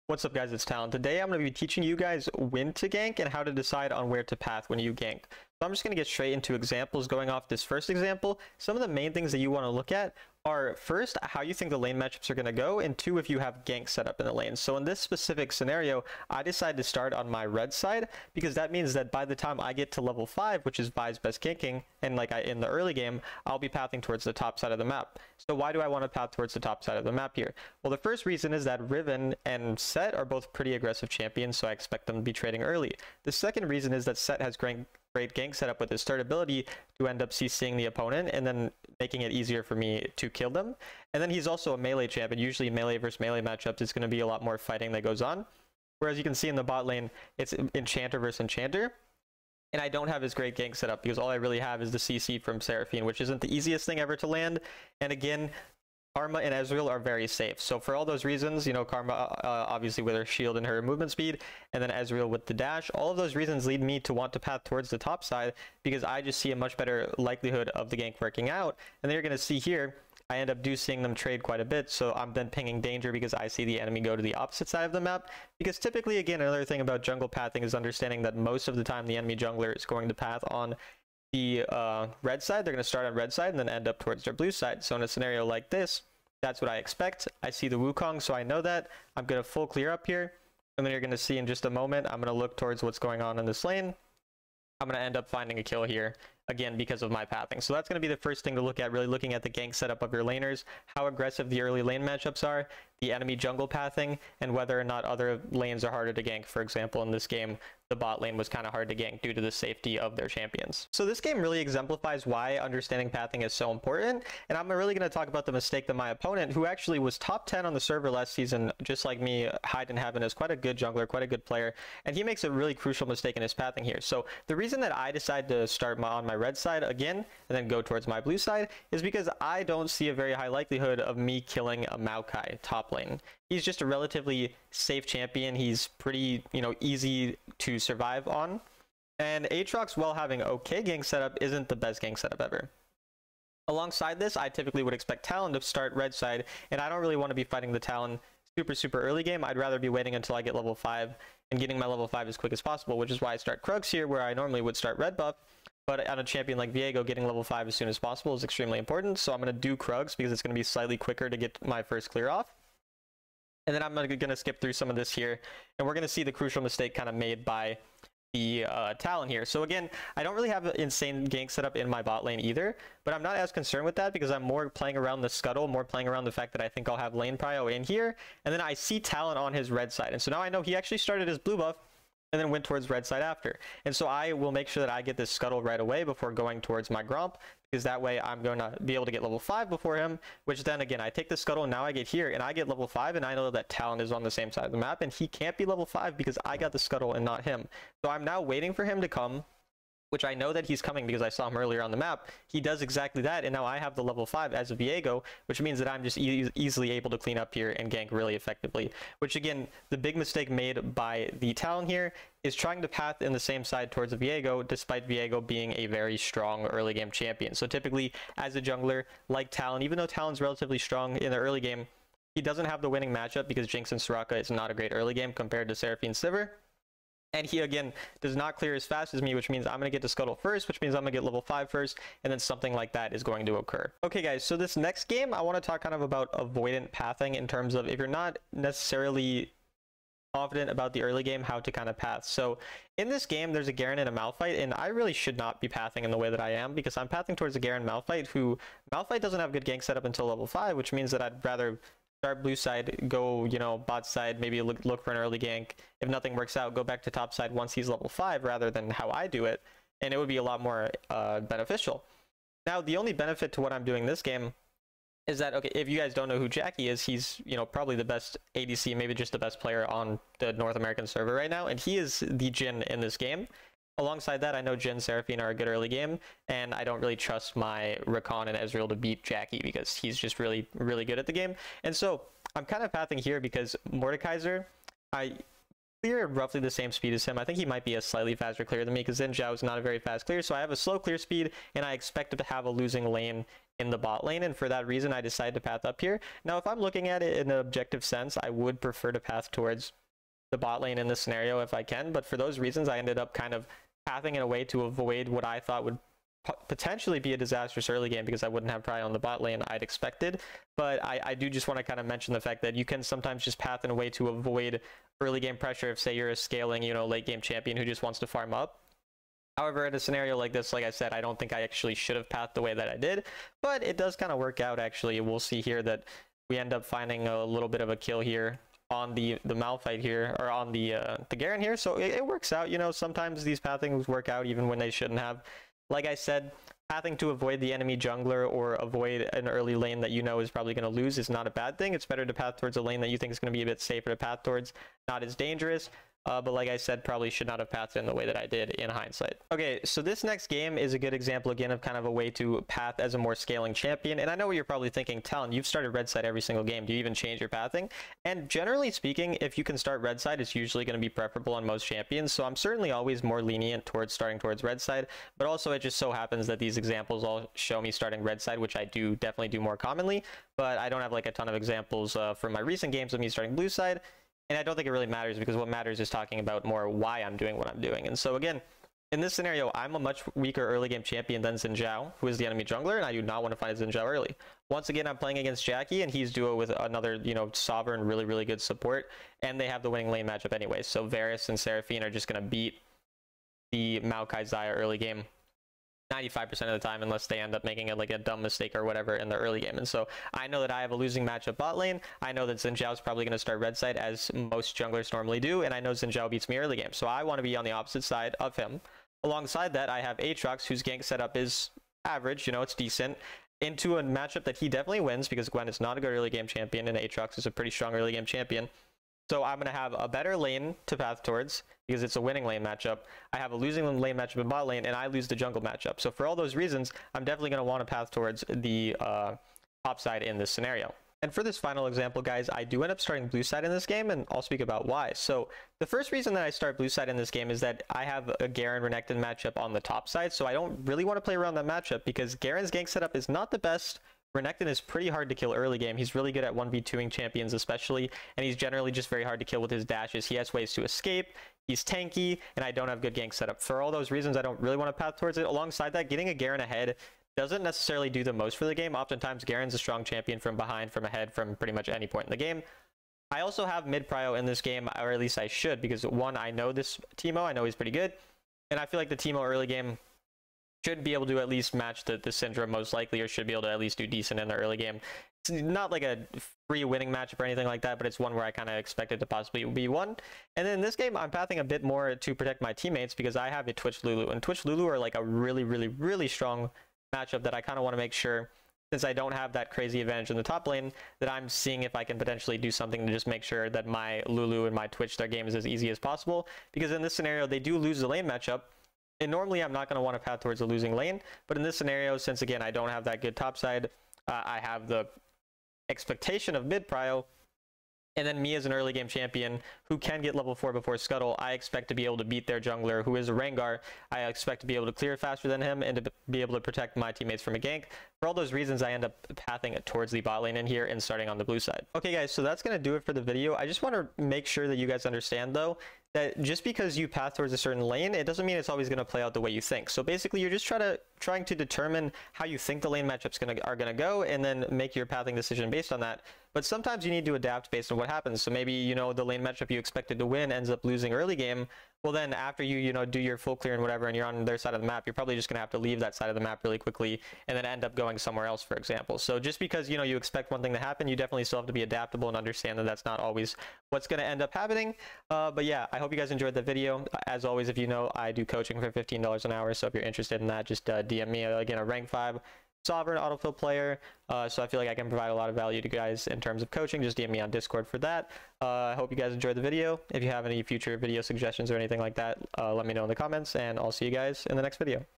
What's up guys, it's Talon. Today I'm going to be teaching you guys when to gank and how to decide on where to path when you gank. So I'm just going to get straight into examples. Going off this first example, some of the main things that you want to look at are first, how you think the lane matchups are going to go, and two, if you have gank set up in the lane. So in this specific scenario, I decided to start on my red side because that means that by the time I get to level 5, which is Vi's best ganking, and in the early game, I'll be pathing towards the top side of the map. So why do I want to path towards the top side of the map here? Well, the first reason is that Riven and Sett are both pretty aggressive champions, so I expect them to be trading early. The second reason is that Sett has great gank setup with his third ability to end up CCing the opponent and then making it easier for me to kill them. And then he's also a melee champ, and usually melee versus melee matchups is going to be a lot more fighting that goes on. Whereas you can see in the bot lane, it's Enchanter versus Enchanter. And I don't have his great gank setup because all I really have is the CC from Seraphine, which isn't the easiest thing ever to land. And again, Karma and Ezreal are very safe. So for all those reasons, you know, Karma obviously with her shield and her movement speed, and then Ezreal with the dash, all of those reasons lead me to want to path towards the top side because I just see a much better likelihood of the gank working out. And then you're going to see here, I end up seeing them trade quite a bit, so I'm then pinging danger because I see the enemy go to the opposite side of the map. Because typically, again, another thing about jungle pathing is understanding that most of the time the enemy jungler is going to path on the red side. They're going to start on red side and then end up towards their blue side. So in a scenario like this, that's what I expect. I see the Wukong, so I know that. I'm going to full clear up here, and then you're going to see in just a moment, I'm going to look towards what's going on in this lane. I'm going to end up finding a kill here, again, because of my pathing. So that's going to be the first thing to look at, really looking at the gank setup of your laners, how aggressive the early lane matchups are, the enemy jungle pathing, and whether or not other lanes are harder to gank. For example, in this game, the bot lane was kind of hard to gank due to the safety of their champions. So this game really exemplifies why understanding pathing is so important, and I'm really going to talk about the mistake that my opponent, who actually was top 10 on the server last season, just like me, Hide in Heaven, is quite a good jungler, quite a good player, and he makes a really crucial mistake in his pathing here. So the reason that I decided to start on my red side again, and then go towards my blue side, is because I don't see a very high likelihood of me killing a Maokai top lane. He's just a relatively safe champion. He's pretty, easy to survive on. And Aatrox, while having okay gank setup, isn't the best gank setup ever. Alongside this, I typically would expect Talon to start red side, and I don't really want to be fighting the Talon super early game. I'd rather be waiting until I get level 5 and getting my level 5 as quick as possible, which is why I start Krugs here, where I normally would start red buff. But on a champion like Viego, getting level 5 as soon as possible is extremely important. So I'm going to do Krugs because it's going to be slightly quicker to get my first clear off. And then I'm going to skip through some of this here, and we're going to see the crucial mistake kind of made by the Talon here. So again, I don't really have an insane gank setup in my bot lane either, but I'm not as concerned with that because I'm more playing around the scuttle, more playing around the fact that I think I'll have lane prio in here, and then I see Talon on his red side, and so now I know he actually started his blue buff and then went towards red side after. And so I will make sure that I get this scuttle right away before going towards my Gromp, because that way I'm going to be able to get level 5 before him, which then again, I take the scuttle and now I get here and I get level 5, and I know that Talon is on the same side of the map and he can't be level 5 because I got the scuttle and not him. So I'm now waiting for him to come, which I know that he's coming because I saw him earlier on the map. He does exactly that, and now I have the level 5 as a Viego, which means that I'm just easily able to clean up here and gank really effectively. Which again, the big mistake made by the Talon here is trying to path in the same side towards a Viego, despite Viego being a very strong early game champion. So typically, as a jungler like Talon, even though Talon's relatively strong in the early game, he doesn't have the winning matchup because Jinx and Soraka is not a great early game compared to Seraphine Sivir. And he, again, does not clear as fast as me, which means I'm going to get to Scuttle first, which means I'm going to get level 5 first, and then something like that is going to occur. Okay, guys, so this next game, I want to talk kind of about avoidant pathing in terms of if you're not necessarily confident about the early game, how to kind of path. So in this game, there's a Garen and a Malphite, and I really should not be pathing in the way that I am because I'm pathing towards a Garen Malphite, who Malphite doesn't have good gank setup until level 5, which means that I'd rather start blue side, go, bot side, maybe look for an early gank. If nothing works out, go back to top side once he's level 5 rather than how I do it, and it would be a lot more beneficial. Now, the only benefit to what I'm doing this game is that, okay, if you guys don't know who Jackie is, he's, probably the best ADC, maybe just the best player on the North American server right now, and he is the Jhin in this game. Alongside that, I know Jhin and Seraphine are a good early game, and I don't really trust my Rakan and Ezreal to beat Jackie because he's just really good at the game. And so I'm kind of pathing here because Mordekaiser, clear at roughly the same speed as him. I think he might be a slightly faster clear than me because Xin Zhao is not a very fast clear. So I have a slow clear speed, and I expect to have a losing lane in the bot lane, and for that reason I decided to path up here. Now if I'm looking at it in an objective sense, I would prefer to path towards the bot lane in this scenario if I can, but for those reasons I ended up kind of pathing in a way to avoid what I thought would potentially be a disastrous early game, because I wouldn't have Pry on the bot lane I'd expected. But I do just want to kind of mention the fact that you can sometimes just path in a way to avoid early game pressure if, say, you're a scaling, you know, late game champion who just wants to farm up. However, in a scenario like this, like I said, I don't think I actually should have pathed the way that I did, but it does kind of work out actually. We'll see here that we end up finding a little bit of a kill here on the Malphite here, or on the Garen here, so it works out. You know, sometimes these pathings work out even when they shouldn't have. Like I said, pathing to avoid the enemy jungler or avoid an early lane that you know is probably going to lose is not a bad thing. It's better to path towards a lane that you think is going to be a bit safer to path towards, not as dangerous. But like I said, probably should not have pathed in the way that I did in hindsight. Okay, so this next game is a good example again of kind of a way to path as a more scaling champion. And I know what you're probably thinking, Talon, you've started red side every single game. Do you even change your pathing? And generally speaking, if you can start red side, it's usually going to be preferable on most champions. So I'm certainly always more lenient towards starting towards red side. But also it just so happens that these examples all show me starting red side, which I do definitely do more commonly. But I don't have like a ton of examples from my recent games of me starting blue side. And I don't think it really matters, because what matters is talking about more why I'm doing what I'm doing. And so again, in this scenario, I'm a much weaker early game champion than Xin Zhao, who is the enemy jungler, and I do not want to fight Xin Zhao early. Once again, I'm playing against Jackie, and he's duo with another, you know, sovereign, really good support, and they have the winning lane matchup anyway. So Varus and Seraphine are just going to beat the Maokai Xayah early game 95% of the time, unless they end up making it like a dumb mistake or whatever in the early game. And so I know that I have a losing matchup bot lane. I know that Xin Zhao is probably going to start red side, as most junglers normally do, and I know Xin Zhao beats me early game. So I want to be on the opposite side of him. Alongside that, I have Aatrox, whose gank setup is average, you know, it's decent, into a matchup that he definitely wins, because Gwen is not a good early game champion, and Aatrox is a pretty strong early game champion. So I'm going to have a better lane to path towards, because it's a winning lane matchup. I have a losing lane matchup in bot lane, and I lose the jungle matchup. So for all those reasons, I'm definitely going to want to path towards the top side in this scenario. And for this final example, guys, I do end up starting blue side in this game, and I'll speak about why. So the first reason that I start blue side in this game is that I have a Garen Renekton matchup on the top side, so I don't really want to play around that matchup, because Garen's gank setup is not the best. Renekton is pretty hard to kill early game. He's really good at 1v2ing champions especially, and he's generally just very hard to kill with his dashes. He has ways to escape, he's tanky, and I don't have good gank setup. For all those reasons, I don't really want to path towards it. Alongside that, getting a Garen ahead doesn't necessarily do the most for the game. Oftentimes, Garen's a strong champion from behind, from ahead, from pretty much any point in the game. I also have mid prio in this game, or at least I should, because one, I know this Teemo, I know he's pretty good, and I feel like the Teemo early game should be able to at least match the Syndra most likely, or should be able to at least do decent in the early game. It's not like a free winning matchup or anything like that, but it's one where I kind of expect it to possibly be one. And then in this game, I'm pathing a bit more to protect my teammates, because I have a Twitch Lulu, and Twitch Lulu are like a really strong matchup that I kind of want to make sure, since I don't have that crazy advantage in the top lane, that I'm seeing if I can potentially do something to just make sure that my Lulu and my Twitch, their game is as easy as possible. Because in this scenario, they do lose the lane matchup, and normally I'm not going to want to path towards a losing lane, but in this scenario, since again I don't have that good top side, I have the expectation of mid prio, and then me as an early game champion who can get level 4 before Scuttle, I expect to be able to beat their jungler, who is a Rengar. I expect to be able to clear faster than him, and to be able to protect my teammates from a gank. For all those reasons, I end up pathing it towards the bot lane in here and starting on the blue side. Okay guys, so that's going to do it for the video. I just want to make sure that you guys understand though, that just because you path towards a certain lane, it doesn't mean it's always going to play out the way you think. So basically, you're just trying to determine how you think the lane matchups are going to go, and then make your pathing decision based on that. But sometimes you need to adapt based on what happens. So maybe, you know, the lane matchup you expected to win ends up losing early game. Well, then after you know, do your full clear and whatever, and you're on their side of the map, you're probably just going to have to leave that side of the map really quickly, and then end up going somewhere else, for example. So just because, you know, you expect one thing to happen, you definitely still have to be adaptable and understand that that's not always what's going to end up happening. But yeah, I hope you guys enjoyed the video. As always, if you know, I do coaching for $15 an hour, so if you're interested in that, just DM me. Again, a rank 5 sovereign autofill player, so I feel like I can provide a lot of value to you guys in terms of coaching. Just DM me on Discord for that. I hope you guys enjoyed the video. If you have any future video suggestions or anything like that, let me know in the comments, and I'll see you guys in the next video.